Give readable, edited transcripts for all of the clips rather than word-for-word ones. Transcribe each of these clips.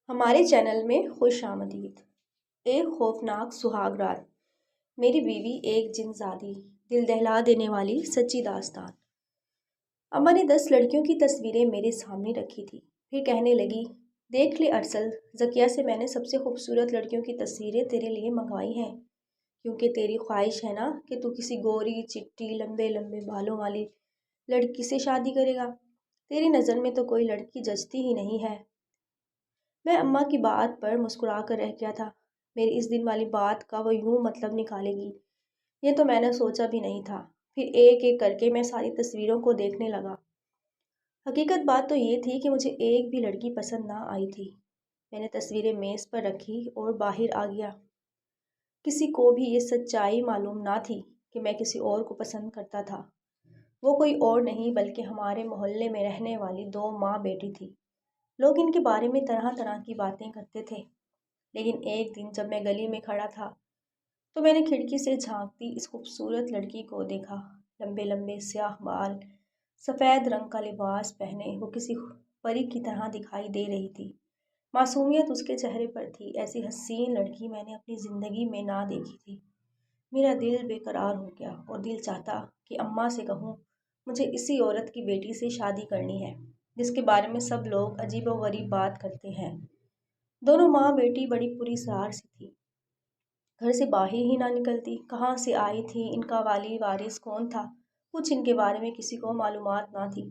ہمارے چینل میں خوش آمدید۔ ایک خوفناک سہاگ رات، میری بیوی ایک جن زادی، دل دہلا دینے والی سچی داستان۔ اماں نے 10 لڑکیوں کی تصویریں میرے سامنے رکھی تھی، پھر کہنے لگی، دیکھ لے ارسل، ذکیہ سے میں نے سب سے خوبصورت لڑکیوں کی تصویریں تیرے لیے منگوائی ہیں، کیونکہ تیری خواہش ہے نا کہ تو کسی گوری چٹی لمبے لمبے بالوں والی لڑکی سے شادی کرے گا۔ تیری نظر میں تو کوئی لڑکی جچتی ہی نہیں ہے۔ میں اماں کی بات پر مسکرا کر رہ گیا تھا۔ میری اس دن والی بات کا وہ یوں مطلب نکالے گی، یہ تو میں نے سوچا بھی نہیں تھا۔ پھر ایک ایک کر کے میں ساری تصویروں کو دیکھنے لگا۔ حقیقت بات تو یہ تھی کہ مجھے ایک بھی لڑکی پسند نہ آئی تھی۔ میں نے تصویریں میز پر رکھی اور باہر آ گیا۔ کسی کو بھی یہ سچائی معلوم نہ تھی کہ میں کسی اور کو پسند کرتا تھا۔ وہ کوئی اور نہیں بلکہ ہمارے محلے میں رہنے والی 2 ماں بیٹی تھی۔ لوگ ان کے بارے میں طرح طرح کی باتیں کرتے تھے، لیکن ایک دن جب میں گلی میں کھڑا تھا تو میں نے کھڑکی سے جھانکتی اس خوبصورت لڑکی کو دیکھا۔ لمبے لمبے سیاہ بال، سفید رنگ کا لباس پہنے وہ کسی پری کی طرح دکھائی دے رہی تھی۔ معصومیت اس کے چہرے پر تھی۔ ایسی حسین لڑکی میں نے اپنی زندگی میں نہ دیکھی تھی۔ میرا دل بے قرار ہو گیا اور دل چاہتا کہ اماں سے کہوں، مجھے اسی عورت کی بیٹی سے شادی کرنی ہے جس کے بارے میں سب لوگ عجیب و غریب بات کرتے ہیں۔ دونوں ماں بیٹی بڑی پراسرار سی تھی، گھر سے باہر ہی نہ نکلتی۔ کہاں سے آئی تھی، ان کا والی وارث کون تھا، کچھ ان کے بارے میں کسی کو معلومات نہ تھی۔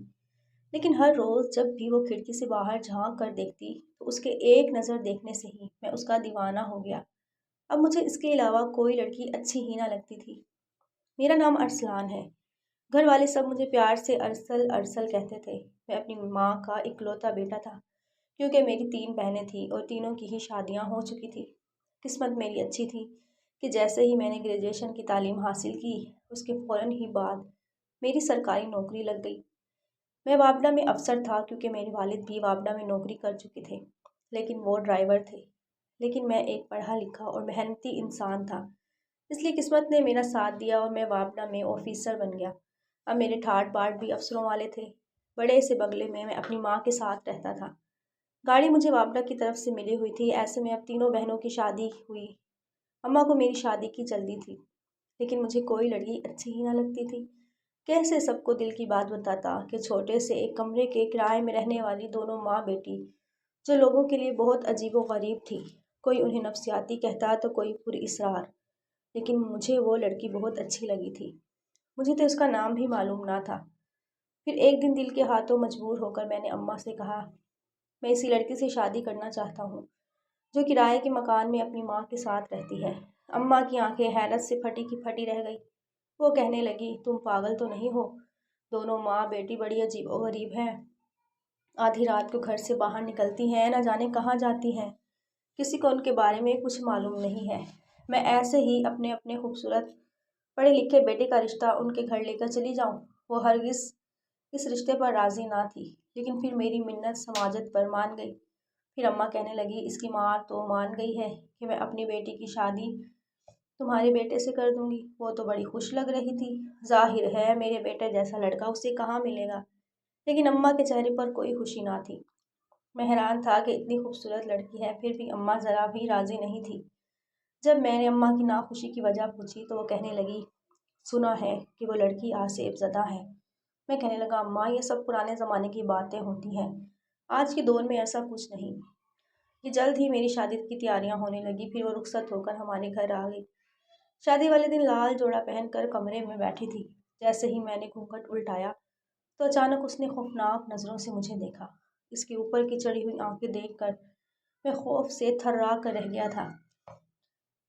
لیکن ہر روز جب بھی وہ کھڑکی سے باہر جھانک کر دیکھتی تو اس کے ایک نظر دیکھنے سے ہی میں اس کا دیوانہ ہو گیا۔ اب مجھے اس کے علاوہ کوئی لڑکی اچھی ہی نہ لگتی تھی۔ میرا نام ارسلان ہے۔ گھر والے سب مجھے پیار سے ارسل ارسل کہتے تھے۔ میں اپنی ماں کا اکلوتا بیٹا تھا، کیونکہ میری 3 بہنیں تھیں اور تینوں کی ہی شادیاں ہو چکی تھی۔ قسمت میری اچھی تھی کہ جیسے ہی میں نے گریجویشن کی تعلیم حاصل کی، اس کے فوراً ہی بعد میری سرکاری نوکری لگ گئی۔ میں وابڈا میں افسر تھا، کیونکہ میرے والد بھی وابڈا میں نوکری کر چکے تھے، لیکن وہ ڈرائیور تھے۔ لیکن میں ایک پڑھا لکھا اور محنتی انسان تھا، اس لیے قسمت نے میرا ساتھ دیا اور میں وابڈا میں آفیسر بن گیا۔ اب میرے ٹھاٹ باٹ بھی افسروں والے تھے۔ بڑے سے بنگلے میں میں اپنی ماں کے ساتھ رہتا تھا۔ گاڑی مجھے وابڈا کی طرف سے ملی ہوئی تھی۔ ایسے میں اب تینوں بہنوں کی شادی ہوئی۔ اماں کو میری شادی کی جلدی تھی، لیکن مجھے کوئی لڑکی اچھی ہی نہ لگتی تھی۔ کیسے سب کو دل کی بات بتاتا کہ چھوٹے سے ایک کمرے کے کرائے میں رہنے والی دونوں ماں بیٹی، جو لوگوں کے لیے بہت عجیب و غریب تھی، کوئی انہیں نفسیاتی کہتا تو کوئی پراسرار، لیکن مجھے وہ لڑکی بہت اچھی لگی تھی۔ مجھے تو اس کا نام بھی معلوم نہ تھا۔ پھر ایک دن دل کے ہاتھوں مجبور ہو کر میں نے اماں سے کہا، میں اسی لڑکی سے شادی کرنا چاہتا ہوں جو کرائے کے مکان میں اپنی ماں کے ساتھ رہتی ہے۔ اماں کی آنکھیں حیرت سے پھٹی کی پھٹی رہ گئی۔ وہ کہنے لگی، تم پاگل تو نہیں ہو؟ دونوں ماں بیٹی بڑی عجیب و غریب ہیں، آدھی رات کو گھر سے باہر نکلتی ہیں، نہ جانے کہاں جاتی ہیں، کسی کو ان کے بارے میں کچھ معلوم نہیں ہے۔ میں ایسے ہی اپنے اپنے خوبصورت پڑھے لکھے بیٹے کا رشتہ ان کے گھر لے کر چلی جاؤں؟ وہ ہرگز اس رشتے پر راضی نہ تھی، لیکن پھر میری منت سماجت پر مان گئی۔ پھر اماں کہنے لگی، اس کی ماں تو مان گئی ہے کہ میں اپنی بیٹی کی شادی تمہارے بیٹے سے کر دوں گی۔ وہ تو بڑی خوش لگ رہی تھی۔ ظاہر ہے میرے بیٹے جیسا لڑکا اسے کہاں ملے گا، لیکن اماں کے چہرے پر کوئی خوشی نہ تھی۔ میں حیران تھا کہ اتنی خوبصورت لڑکی ہے، پھر بھی اماں ذرا بھی راضی نہیں تھی۔ جب میں نے اماں کی ناخوشی کی وجہ پوچھی تو وہ کہنے لگی، سنا ہے کہ وہ لڑکی آسیب زدہ ہے۔ میں کہنے لگا، اماں یہ سب پرانے زمانے کی باتیں ہوتی ہیں، آج کے دور میں ایسا کچھ نہیں۔ یہ جلد ہی میری شادی کی تیاریاں ہونے لگی۔ پھر وہ رخصت ہو کر ہمارے گھر آ گئی۔ شادی والے دن لال جوڑا پہن کر کمرے میں بیٹھی تھی۔ جیسے ہی میں نے گھونگھٹ الٹایا تو اچانک اس نے خوفناک نظروں سے مجھے دیکھا۔ اس کے اوپر کی چڑھی ہوئی آنکھیں دیکھ کر میں خوف سے تھرا کر رہ گیا تھا۔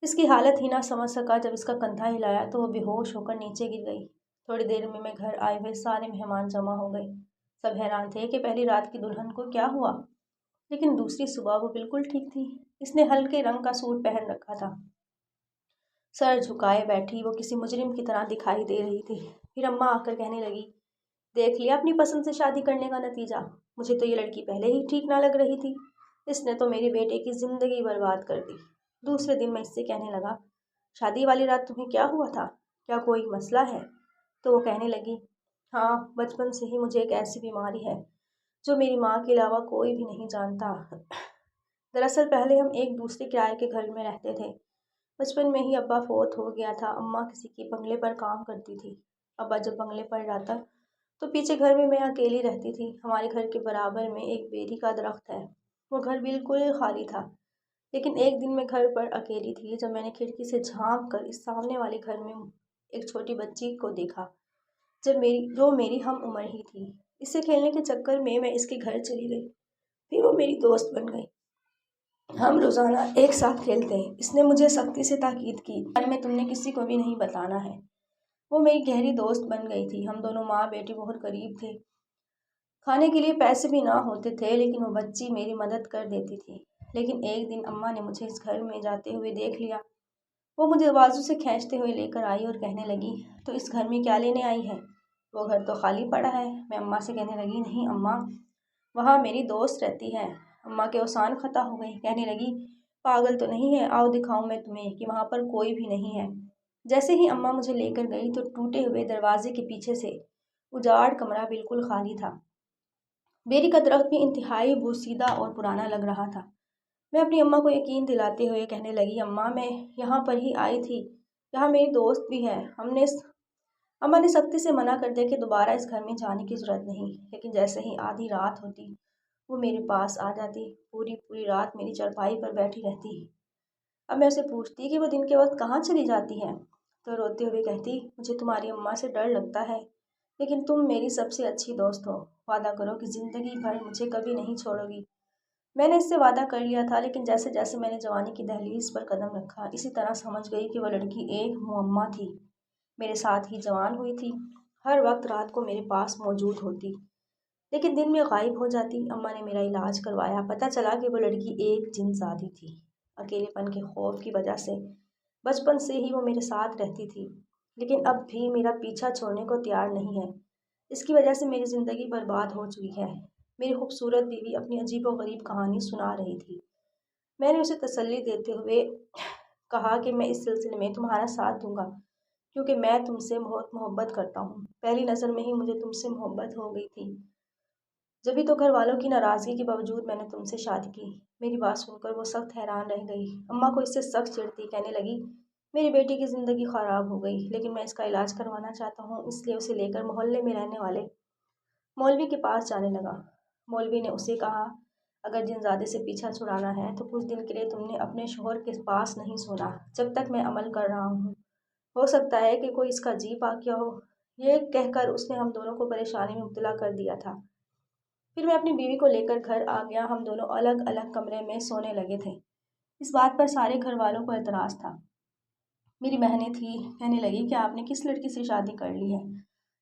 اس کی حالت ہی نہ سمجھ سکا۔ جب اس کا کندھا ہلایا تو وہ بے ہوش ہو کر نیچے گر گئی۔ تھوڑی دیر میں گھر آئے ہوئے سارے مہمان جمع ہو گئے۔ سب حیران تھے کہ پہلی رات کی دلہن کو کیا ہوا، لیکن دوسری صبح وہ بالکل ٹھیک تھی۔ اس نے ہلکے رنگ کا سوٹ پہن رکھا تھا، سر جھکائے بیٹھی وہ کسی مجرم کی طرح دکھائی دے رہی تھی۔ پھر اماں آ کر کہنے لگی، دیکھ لیا اپنی پسند سے شادی کرنے کا نتیجہ؟ مجھے تو یہ لڑکی پہلے ہی ٹھیک نہ لگ رہی تھی، اس نے تو میرے بیٹے کی زندگی برباد کر دی۔ دوسرے دن میں اس سے کہنے لگا، شادی والی رات تمہیں کیا ہوا تھا، کیا کوئی مسئلہ ہے؟ تو وہ کہنے لگی، ہاں، بچپن سے ہی مجھے ایک ایسی بیماری ہے جو میری ماں کے علاوہ کوئی بھی نہیں جانتا۔ दरअसल पहले हम एक दूसरे किराए के घर में रहते थे। बचपन में ही अब्बा फौत हो गया था। अम्मा किसी के बंगले पर काम करती थी। अब्बा जब बंगले पर जाता तो पीछे घर में मैं अकेली रहती थी। हमारे घर के बराबर में एक बेरी का दरख्त है। वो घर बिल्कुल खाली था। लेकिन एक दिन मैं घर पर अकेली थी जब मैंने खिड़की से झांक कर इस सामने वाले घर में एक छोटी बच्ची को देखा, जो मेरी हम उम्र ही थी। इससे खेलने के चक्कर में मैं इसके घर चली गई। फिर वो मेरी दोस्त बन गई। हम रोज़ाना एक साथ खेलते हैं। इसने मुझे सख्ती से ताकीद की, बारे में तुमने किसी को भी नहीं बताना है। वो मेरी गहरी दोस्त बन गई थी। हम दोनों माँ बेटी बहुत करीब थे। खाने के लिए पैसे भी ना होते थे, लेकिन वो बच्ची मेरी मदद कर देती थी। लेकिन एक दिन अम्मा ने मुझे इस घर में जाते हुए देख लिया। वो मुझे बाजू से खींचते हुए लेकर आई और कहने लगी, तो इस घर में क्या लेने आई है? वो घर तो खाली पड़ा है। मैं अम्मा से कहने लगी, नहीं अम्मा, वहाँ मेरी दोस्त रहती है। अम्मा के ओसान खता हो गई। कहने लगी, पागल तो नहीं है, आओ दिखाऊं मैं तुम्हें कि वहाँ पर कोई भी नहीं है। जैसे ही अम्मा मुझे लेकर गई तो टूटे हुए दरवाजे के पीछे से उजाड़ कमरा बिल्कुल खाली था। बेरी का दरख्त भी इंतहाई बोसीदा और पुराना लग रहा था। मैं अपनी अम्मा को यकीन दिलाते हुए कहने लगी, अम्मा मैं यहाँ पर ही आई थी, यहाँ मेरी दोस्त भी है। अम्मा ने सख्ती से मना कर दिया कि दोबारा इस घर में जाने की ज़रूरत नहीं। लेकिन जैसे ही आधी रात होती वो मेरे पास आ जाती, पूरी पूरी रात मेरी चरपाई पर बैठी रहती। अब मैं उसे पूछती कि वो दिन के वक्त कहाँ चली जाती है, तो रोते हुए कहती, मुझे तुम्हारी अम्मा से डर लगता है, लेकिन तुम मेरी सबसे अच्छी दोस्त हो। वादा करो कि ज़िंदगी भर मुझे कभी नहीं छोड़ोगी। मैंने इससे वादा कर लिया था, लेकिन जैसे जैसे मैंने जवानी की दहलीज पर कदम रखा, इसी तरह समझ गई कि वह लड़की एक मुअम्मा थी। मेरे साथ ही जवान हुई थी, हर वक्त रात को मेरे पास मौजूद होती, लेकिन दिन में गायब हो जाती। अम्मा ने मेरा इलाज करवाया। पता चला कि वो लड़की एक जिनज़ादी थी। अकेलेपन के खौफ की वजह से बचपन से ही वो मेरे साथ रहती थी, लेकिन अब भी मेरा पीछा छोड़ने को तैयार नहीं है। इसकी वजह से मेरी ज़िंदगी बर्बाद हो चुकी है। मेरी खूबसूरत बीवी अपनी अजीबोगरीब कहानी सुना रही थी। मैंने उसे तसल्ली देते हुए कहा कि मैं इस सिलसिले में तुम्हारा साथ दूंगा, क्योंकि मैं तुमसे बहुत मोहब्बत करता हूँ। पहली नज़र में ही मुझे तुमसे मोहब्बत हो गई थी। जभी तो घर वालों की नाराज़गी के बावजूद मैंने तुमसे शादी की। मेरी बात सुनकर वो सख्त हैरान रह गई। अम्मा को इससे सख्त चिढ़ती, कहने लगी, मेरी बेटी की ज़िंदगी ख़राब हो गई, लेकिन मैं इसका इलाज करवाना चाहता हूँ, इसलिए उसे लेकर मोहल्ले में रहने वाले मौलवी के पास जाने लगा। मौलवी ने उसे कहा, अगर जिनज़ादे से पीछा छुड़ाना है तो कुछ दिन के लिए तुमने अपने शोहर के पास नहीं सोना, जब तक मैं अमल कर रहा हूँ। हो सकता है कि कोई इसका जी पा गया हो। ये कहकर उसने हम दोनों को परेशानी में मुब्तला कर दिया था। फिर मैं अपनी बीवी को लेकर घर आ गया। हम दोनों अलग अलग कमरे में सोने लगे थे। इस बात पर सारे घर वालों को एतराज़ था। मेरी बहनें थी, कहने लगी कि आपने किस लड़की से शादी कर ली है,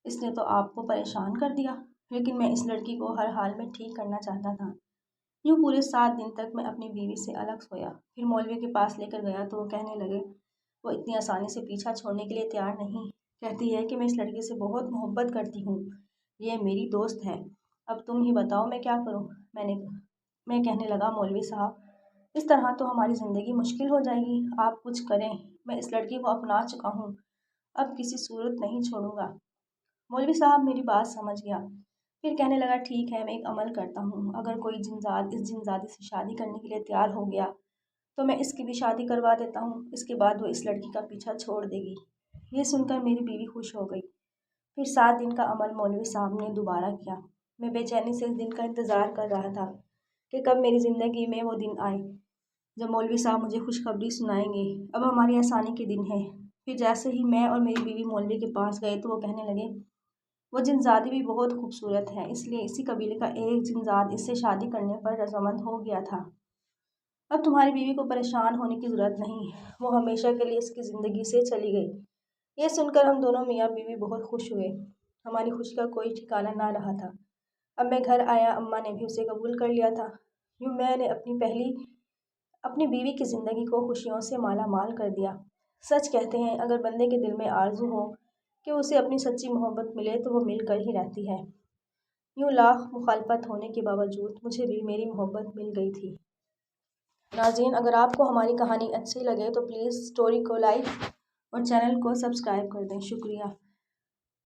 इसने तो आपको परेशान कर दिया। लेकिन मैं इस लड़की को हर हाल में ठीक करना चाहता था। यूँ पूरे 7 दिन तक मैं अपनी बीवी से अलग सोया। फिर मौलवी के पास लेकर गया तो वो कहने लगे, वो इतनी आसानी से पीछा छोड़ने के लिए तैयार नहीं। कहती है कि मैं इस लड़के से बहुत मोहब्बत करती हूँ, ये मेरी दोस्त है। अब तुम ही बताओ मैं क्या करूँ। मैं कहने लगा, मौलवी साहब, इस तरह तो हमारी ज़िंदगी मुश्किल हो जाएगी, आप कुछ करें। मैं इस लड़की को अपना चुका हूँ, अब किसी सूरत नहीं छोड़ूंगा। मौलवी साहब मेरी बात समझ गया। फिर कहने लगा, ठीक है, मैं एक अमल करता हूँ। अगर कोई जिनजाद इस जिनजादी से शादी करने के लिए तैयार हो गया तो मैं इसकी भी शादी करवा देता हूँ। इसके बाद वो इस लड़की का पीछा छोड़ देगी। ये सुनकर मेरी बीवी खुश हो गई। फिर 7 दिन का अमल मौलवी साहब ने दोबारा किया। मैं बेचैनी से इस दिन का इंतज़ार कर रहा था कि कब मेरी ज़िंदगी में वो दिन आए जब मौलवी साहब मुझे खुशखबरी सुनाएंगे। अब हमारी आसानी के दिन है। फिर जैसे ही मैं और मेरी बीवी मौलवी के पास गए तो वो कहने लगे, वो जिनजादी भी बहुत खूबसूरत है, इसलिए इसी कबीले का एक जिनजाद इससे शादी करने पर रजामंद हो गया था। अब तुम्हारी बीवी को परेशान होने की ज़रूरत नहीं, वो हमेशा के लिए इसकी ज़िंदगी से चली गई। ये सुनकर हम दोनों मियाँ बीवी बहुत खुश हुए। हमारी खुशी का कोई ठिकाना ना रहा था। अब मैं घर आया, अम्मा ने भी उसे कबूल कर लिया था। यूँ मैंने अपनी बीवी की ज़िंदगी को खुशियों से माला माल कर दिया। सच कहते हैं, अगर बंदे के दिल में आरज़ू हो कि उसे अपनी सच्ची मोहब्बत मिले तो वो मिलकर ही रहती है। यूँ लाख मुखालफत होने के बावजूद मुझे भी मेरी मोहब्बत मिल गई थी। नाज़रीन, अगर आपको हमारी कहानी अच्छी लगे तो प्लीज़ स्टोरी को लाइक और चैनल को सब्सक्राइब कर दें। शुक्रिया।